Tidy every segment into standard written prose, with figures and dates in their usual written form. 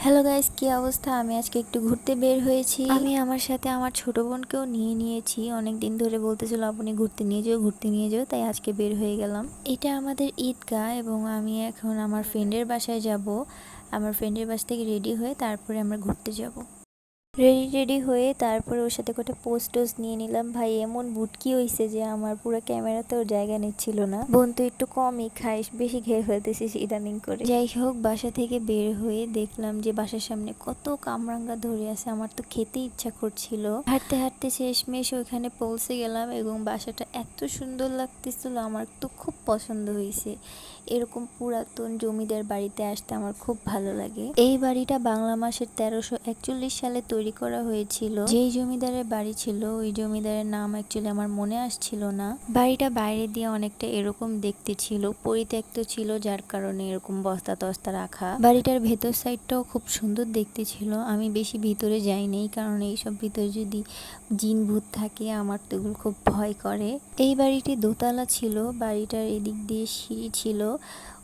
Hello guys, কি অবস্থা? আমি আজকে একটু ঘুরতে বের হয়েছি। আমি আমার সাথে আমার ছোট বোনকেও নিয়ে নিয়েছি। অনেক দিন ধরে বলতেছিল আপনি ঘুরতে নিয়ে যাও, ঘুরতে নিয়ে যাও, তাই আজকে বের হয়ে গেলাম। এটা আমাদের ঈদগাহ এবং আমি এখন আমার ফ্রেন্ডের বাসায় যাব। আমার ফ্রেন্ডের বাসা থেকে রেডি হয়ে তারপরে আমরা ঘুরতে যাব। রেডি হয়ে তারপরে ওর সাথে কটা পোস্ট টোজ নিয়ে নিলাম। ভাই এমন বুটকি হয়েছে যে আমার পুরো ক্যামেরাতেও জায়গা নিচ্ছিল না। বোন তো একটু কমই খাইস, বেশি খেয়ে ফেলতেছিস ইদানিং করে। যাই হোক, বাসা থেকে বের হয়ে দেখলাম যে বাসার সামনে কত কামরাঙ্গা ধরে আছে। আমার তো খেতে ইচ্ছা করছিল। হাঁটতে হাঁটতে শেষমেশ ওইখানে পৌঁছে গেলাম এবং বাসাটা এত সুন্দর লাগতেছিল, আমার তো খুব পছন্দ হয়েছে। এরকম পুরাতন জমিদার বাড়িতে আসতে আমার খুব ভালো লাগে। এই বাড়িটা বাংলা মাসের 1341 সালে তৈরি করা হয়েছিল। যেই জমিদারের বাড়ি ছিল ওই জমিদারের নাম অ্যাকচুয়ালি আমার মনে আসছিল না। বাড়িটা বাইরে দিয়ে অনেকটা এরকম দেখতে ছিল, পরিত্যক্ত ছিল, যার কারণে এরকম বস্তা টস্তা রাখা। বাড়িটার ভেতর সাইডটাও খুব সুন্দর দেখতে ছিল। আমি বেশি ভিতরে যাইনি, কারণ এইসব ভিতরে যদি জিন ভূত থাকে আমার তো এগুলো খুব ভয় করে। এই বাড়িটি দোতলা ছিল। বাড়িটার এদিক দিয়ে সিঁড়ি ছিল,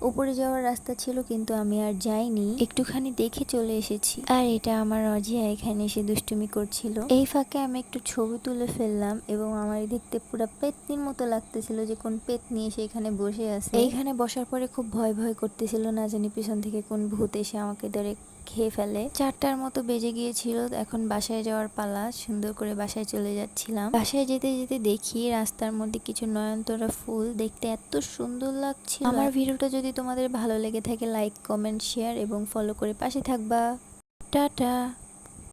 উপরে যাওয়ার রাস্তা ছিল, কিন্তু আমি আর যাইনি, একটুখানি দেখে চলে এসেছি। আর এটা আমার অজিয়া এখানে এসে দুষ্টুমি করছিল। এই ফাঁকে আমি একটু ছবি তুলে ফেললাম এবং আমার দেখতে পুরো পেতনির মতো লাগতেছিল যে কোন পেতনি এসে এখানে বসে আছে। এইখানে বসার পরে খুব ভয় ভয় করতেছিল, না জানি পিছন থেকে কোন ভূত এসে আমাকে ধরে খেয়ে ফেলে। 4টার মতো বেজে গিয়েছিল, এখন বাসায় যাওয়ার পালা। সুন্দর করে বাসায় চলে যাচ্ছিলাম। বাসায় যেতে যেতে দেখি রাস্তার মধ্যে কিছু নয়নতারা ফুল, দেখতে এত সুন্দর লাগছিল। আমার ভিডিওটা যদি তোমাদের ভালো লেগে থাকে, লাইক, কমেন্ট, শেয়ার এবং ফলো করে পাশে থাকবা। টাটা।